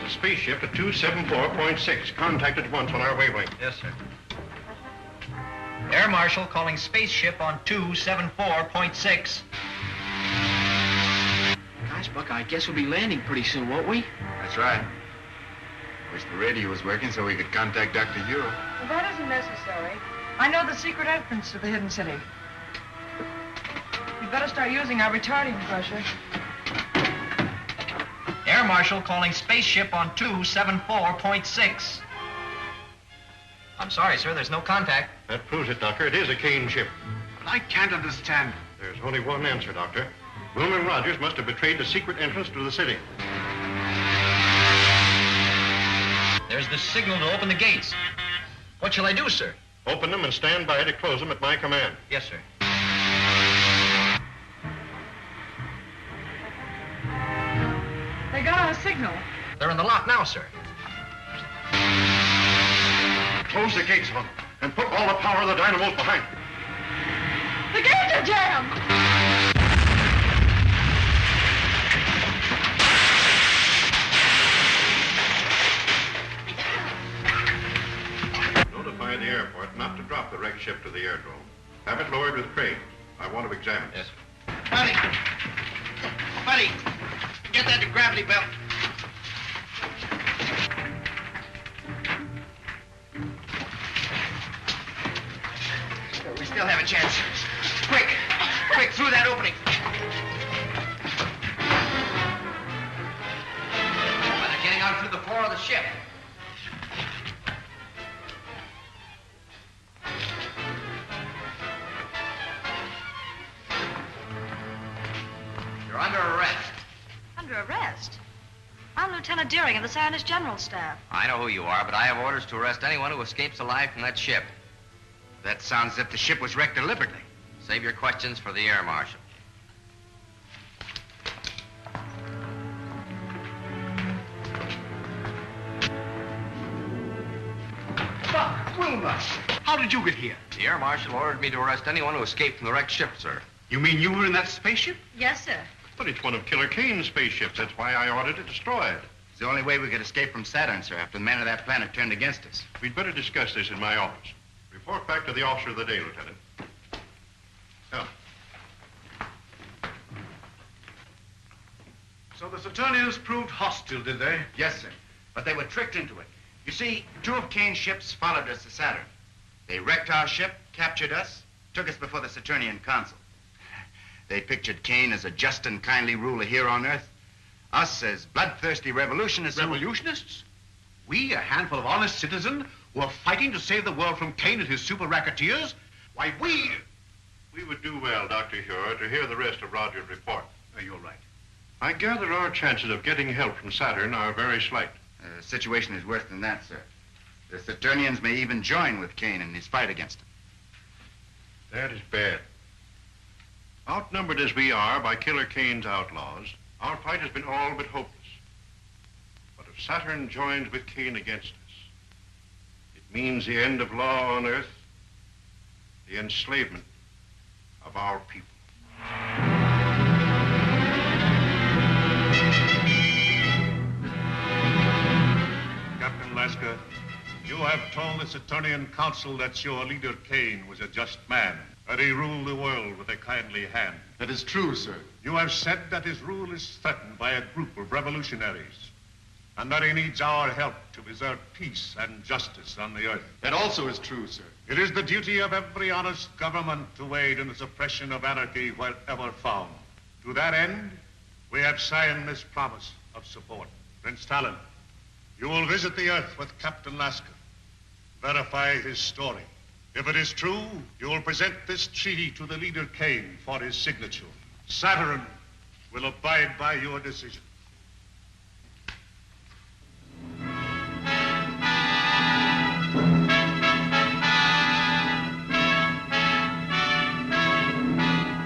The spaceship at 274.6. Contact at once on our wavelength. Yes, sir. Air Marshal calling spaceship on 274.6. Gosh, Buck, I guess we'll be landing pretty soon, won't we? That's right. Wish the radio was working so we could contact Dr. Hero. Well, that isn't necessary. I know the secret entrance to the hidden city. We'd better start using our retarding pressure. Air Marshal calling spaceship on 274.6. I'm sorry, sir, there's no contact. That proves it, Doctor. It is a Kane ship. But I can't understand. There's only one answer, Doctor. Wilmer Rogers must have betrayed the secret entrance to the city. There's the signal to open the gates. What shall I do, sir? Open them and stand by to close them at my command. Yes, sir. They got our signal. They're in the lock now, sir. Close the gates on them and put all the power of the dynamos behind them. The gates are jammed! Notify the airport not to drop the wrecked ship to the airdrome. Have it lowered with cranes. I want to examine it. Yes. Buddy, get that gravity belt. We still have a chance. Quick, through that opening. Well, they're getting out through the floor of the ship. You're under arrest. Under arrest? I'm Lieutenant Deering of the Zionist General Staff. I know who you are, but I have orders to arrest anyone who escapes alive from that ship. That sounds as if the ship was wrecked deliberately. Save your questions for the Air Marshal. Buck, Wilbur, how did you get here? The Air Marshal ordered me to arrest anyone who escaped from the wrecked ship, sir. You mean you were in that spaceship? Yes, sir. But it's one of Killer Kane's spaceships. That's why I ordered it destroyed. It's the only way we could escape from Saturn, sir, after the men of that planet turned against us. We'd better discuss this in my office. Report back to the officer of the day, Lieutenant. Come. So the Saturnians proved hostile, did they? Yes, sir. But they were tricked into it. You see, 2 of Kane's ships followed us to Saturn. They wrecked our ship, captured us, took us before the Saturnian consul. They pictured Kane as a just and kindly ruler here on Earth. Us as bloodthirsty revolutionists. Revolutionists? We, a handful of honest citizens, who are fighting to save the world from Kane and his super racketeers? Why, we would do well, Dr. Hero, to hear the rest of Rogers' report. You're right. I gather our chances of getting help from Saturn are very slight. The situation is worse than that, sir. The Saturnians may even join with Kane in his fight against him. That is bad. Outnumbered as we are by Killer Kane's outlaws, our fight has been all but hopeless. But if Saturn joins with Kane against us, it means the end of law on Earth, the enslavement of our people. Captain Lasker, you have told the Saturnian Council that your leader Kane was a just man, that he ruled the world with a kindly hand. That is true, sir. You have said that his rule is threatened by a group of revolutionaries, and that he needs our help to preserve peace and justice on the Earth. That also is true, sir. It is the duty of every honest government to aid in the suppression of anarchy wherever found. To that end, we have signed this promise of support. Prince Talon, you will visit the Earth with Captain Lasker. Verify his story. If it is true, you will present this treaty to the leader Kane for his signature. Saturn will abide by your decision.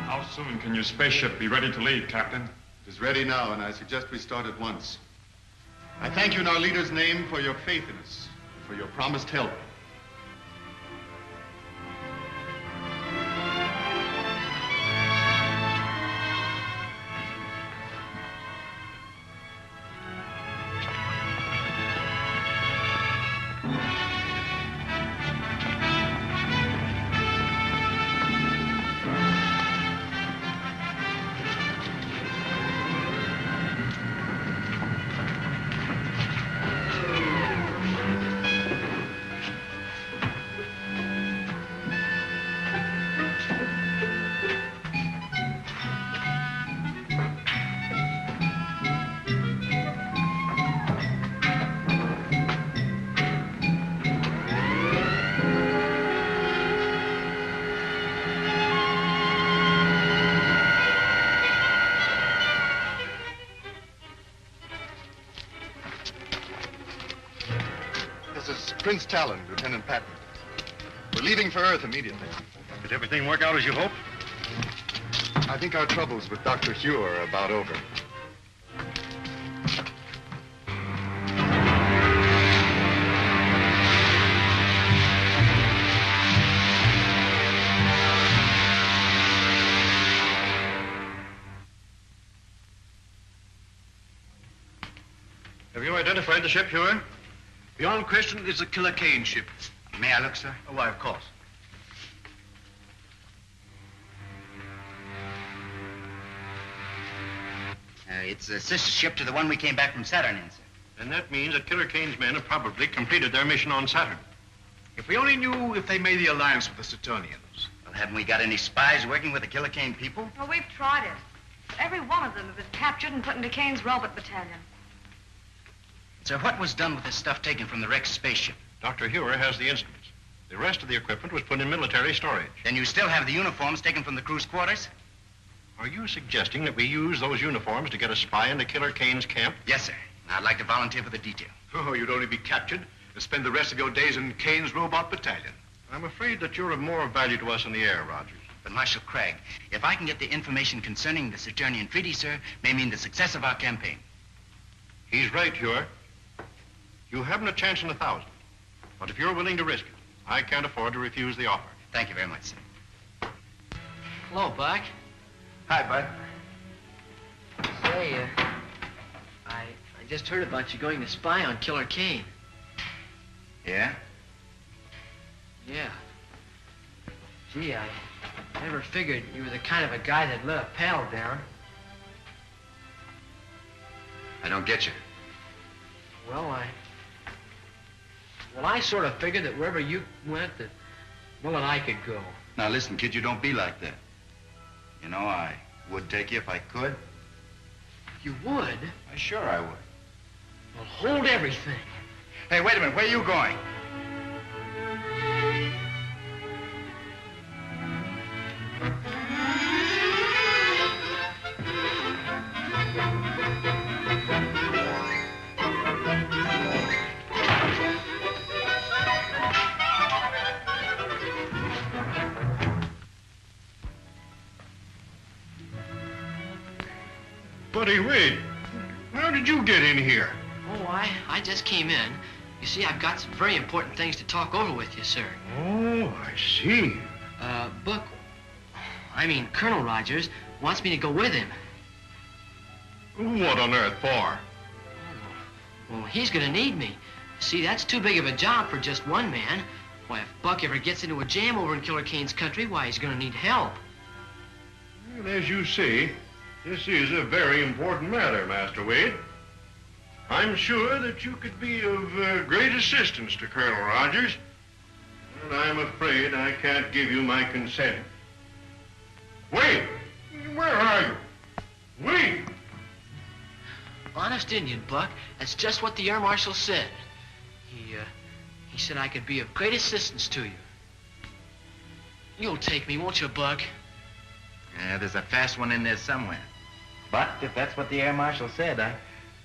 How soon can your spaceship be ready to leave, Captain? It is ready now, and I suggest we start at once. I thank you in our leader's name for your faith in us, for your promised help. This is Prince Talon, Lieutenant Patton. We're leaving for Earth immediately. Did everything work out as you hoped? I think our troubles with Dr. Hugh are about over. Have you identified the ship, Hewer? Beyond question, it's a Killer Kane ship. May I look, sir? Oh, why, of course. It's a sister ship to the one we came back from Saturn in, sir. Then that means that Killer Kane's men have probably completed their mission on Saturn. If we only knew if they made the alliance with the Saturnians. Well, haven't we got any spies working with the Killer Kane people? Well, we've tried it. Every one of them have been captured and put into Kane's robot battalion. Sir, what was done with the stuff taken from the wrecked spaceship? Dr. Hewer has the instruments. The rest of the equipment was put in military storage. Then you still have the uniforms taken from the crew's quarters? Are you suggesting that we use those uniforms to get a spy into Killer Kane's camp? Yes, sir. I'd like to volunteer for the detail. Oh, you'd only be captured and spend the rest of your days in Kane's robot battalion. I'm afraid that you're of more value to us in the air, Rogers. But Marshal Craig, if I can get the information concerning the Saturnian treaty, sir, may mean the success of our campaign. He's right, Hewer. You haven't a chance in 1,000. But if you're willing to risk it, I can't afford to refuse the offer. Thank you very much, sir. Hello, Buck. Hi, Bud. Say, I just heard about you going to spy on Killer Kane. Yeah? Yeah. Gee, I never figured you were the kind of a guy that let a pal down. I don't get you. Well, I sort of figured that wherever you went, that Will and I could go. Now, listen, kid, you don't be like that. You know, I would take you if I could. You would? Sure I would. Well, hold everything. Hey, wait a minute. Where are you going? Buddy Wade, how did you get in here? Oh, I just came in. You see, I've got some very important things to talk over with you, sir. Oh, I see. Buck, Colonel Rogers wants me to go with him. What on earth for? Well, he's gonna need me. See, that's too big of a job for just one man. Why, if Buck ever gets into a jam over in Killer Kane's country, why, he's gonna need help. Well, as you see, this is a very important matter, Master Wade. I'm sure that you could be of great assistance to Colonel Rogers, but I'm afraid I can't give you my consent. Wade, where are you? Wade! Honest Indian, Buck. That's just what the Air Marshal said. He said I could be of great assistance to you. You'll take me, won't you, Buck? Yeah, there's a fast one in there somewhere. But if that's what the Air Marshal said, I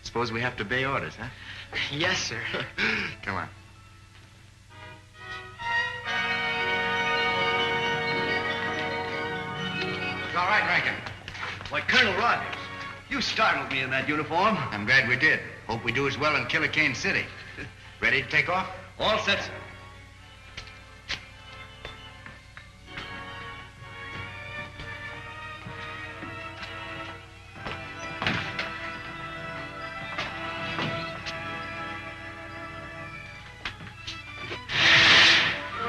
suppose we have to obey orders, huh? Yes, sir. Come on. It's all right, Rankin. Why, Colonel Rogers, you startled me in that uniform. I'm glad we did. Hope we do as well in Killer Kane City. Ready to take off? All set, sir.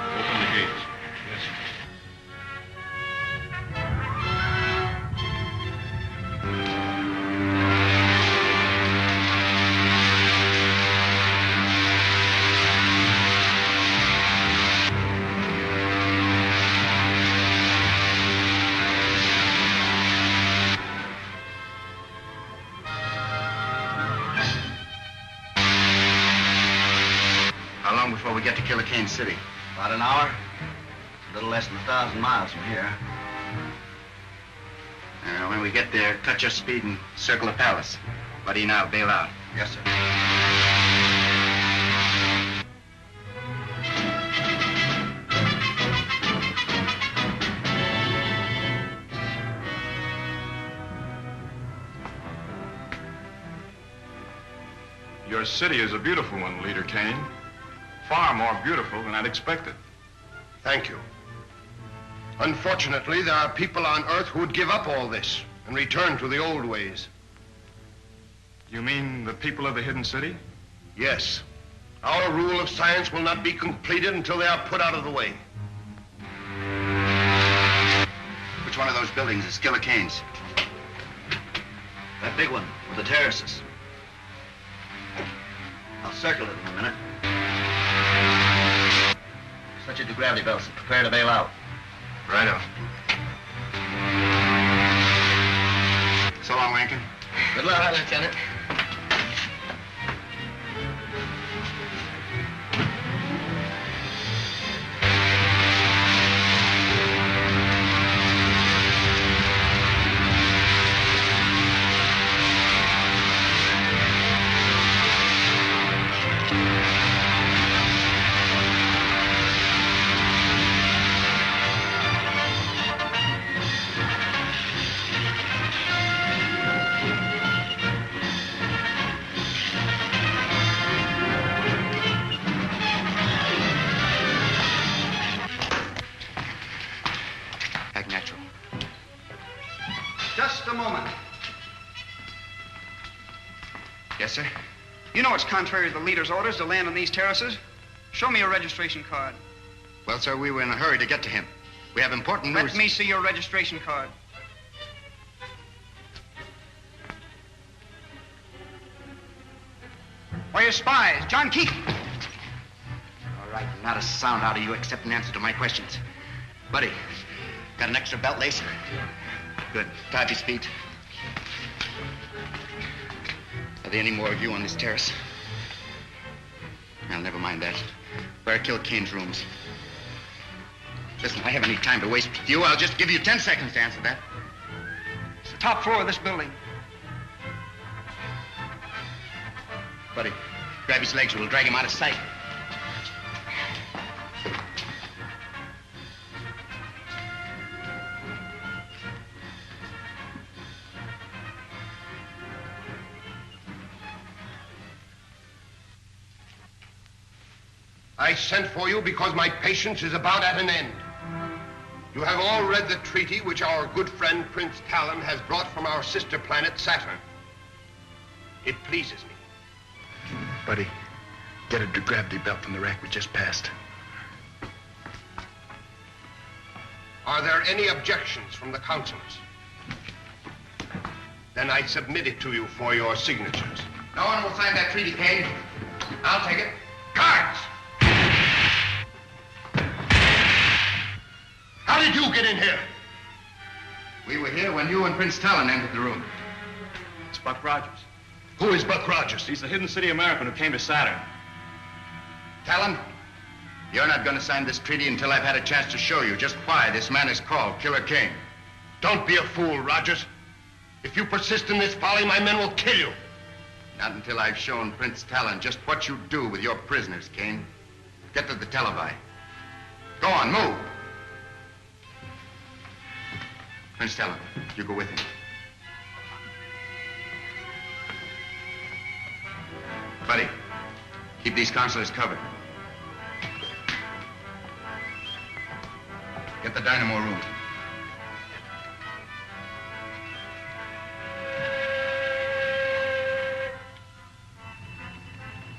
Open the gates. Yes, sir. How long before we get to Killer Kane City? About an hour. A little less than 1,000 miles from here. When we get there, cut your speed and circle the palace. Buddy, now bail out. Yes, sir. Your city is a beautiful one, Leader Kane. Far more beautiful than I'd expected. Thank you. Unfortunately, there are people on Earth who would give up all this and return to the old ways. You mean the people of the hidden city? Yes. Our rule of science will not be completed until they are put out of the way. Which one of those buildings is Killer Kane's? That big one with the terraces. I'll circle it in a minute. Switch it to gravity belts and prepare to bail out. Righto. So long, Rankin. Good luck, Lieutenant. Just a moment. Yes, sir? You know it's contrary to the leader's orders to land on these terraces. Show me your registration card. Well, sir, we were in a hurry to get to him. We have important news. Let me see your registration card. Why, your spies, John Keaton. All right, not a sound out of you except an answer to my questions. Buddy, got an extra belt lace? Good. Tie up his feet. Are there any more of you on this terrace? Well, never mind that. Where are Killer Kane's rooms? Listen, I haven't any time to waste with you. I'll just give you 10 seconds to answer that. It's the top floor of this building. Buddy, grab his legs or we'll drag him out of sight. I sent for you because my patience is about at an end. You have all read the treaty which our good friend Prince Talon has brought from our sister planet Saturn. It pleases me. Buddy, get a gravity belt from the rack we just passed. Are there any objections from the councilors? Then I submit it to you for your signatures. No one will sign that treaty, Kane. I'll take it. Guards! How did you get in here? We were here when you and Prince Talon entered the room. It's Buck Rogers. Who is Buck Rogers? He's the hidden city American who came to Saturn. Talon, you're not going to sign this treaty until I've had a chance to show you just why this man is called Killer Kane. Don't be a fool, Rogers. If you persist in this folly, my men will kill you. Not until I've shown Prince Talon just what you do with your prisoners, Kane. Get to the televi. Go on, move. Prince Talon, you go with him. Buddy, keep these consulars covered. Get the dynamo room.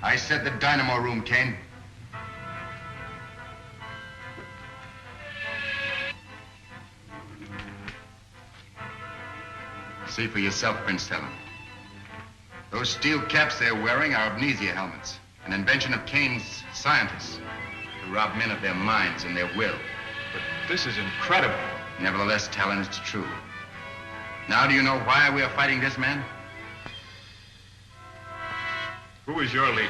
I said the dynamo room, Kane. See for yourself, Prince Talon. Those steel caps they're wearing are amnesia helmets, an invention of Kane's scientists to rob men of their minds and their will. But this is incredible. Nevertheless, Talon, it's true. Now do you know why we are fighting this man? Who is your leader?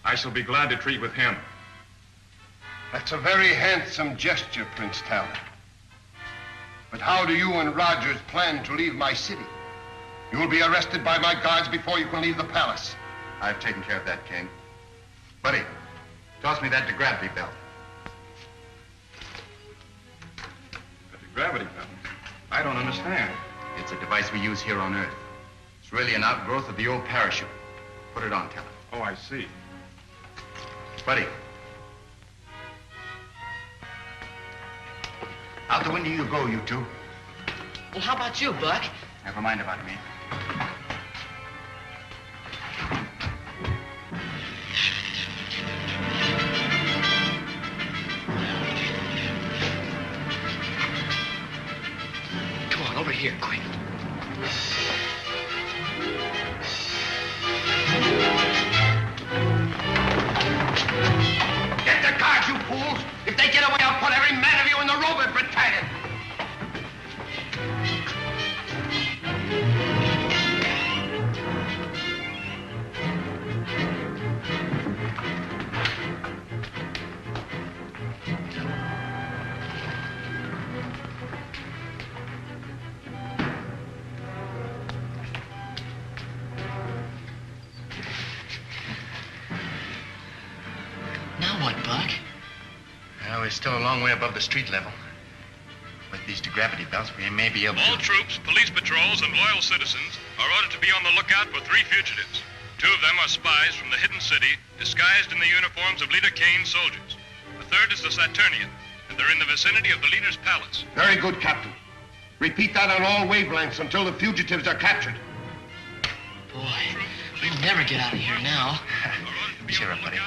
I shall be glad to treat with him. That's a very handsome gesture, Prince Talon. But how do you and Rogers plan to leave my city? You will be arrested by my guards before you can leave the palace. I've taken care of that, Kane. Buddy, toss me that gravity belt. The gravity belt? I don't understand. It's a device we use here on Earth. It's really an outgrowth of the old parachute. Put it on, Talon. Oh, I see. Buddy. Out the window you go, you two. Well, how about you, Buck? Never mind about me. Come on, over here, quick. Get the cars, you fools! If they get away, I'll put every man of you in the Robert battalion! Now what, Buck? Well, we're still a long way above the street level. With these gravity belts, we may be able to... All troops, police patrols, and loyal citizens are ordered to be on the lookout for 3 fugitives. 2 of them are spies from the hidden city, disguised in the uniforms of Leader Kane's soldiers. The 3rd is the Saturnian, and they're in the vicinity of the leader's palace. Very good, Captain. Repeat that on all wavelengths until the fugitives are captured. Boy, we'll never get out of here now. Cheer up, buddy.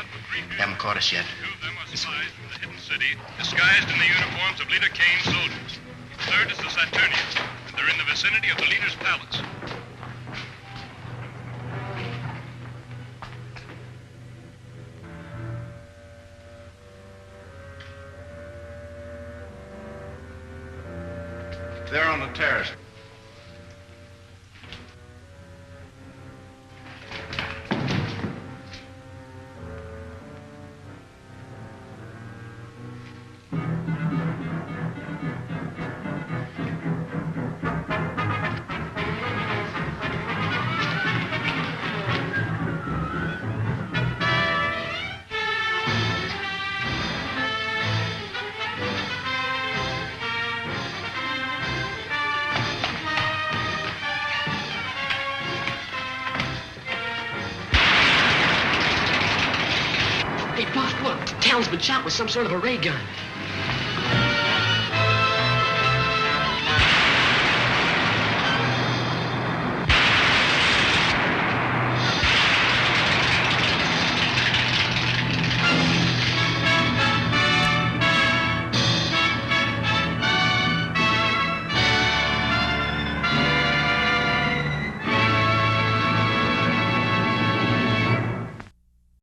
Haven't caught us yet. 2 of them are spies from the hidden city, disguised in the uniforms of Leader Kane's soldiers. The 3rd is the Saturnian, and they're in the vicinity of the leader's palace. They're on the terrace. Hey, Buck, look. Talon's been shot with some sort of a ray gun.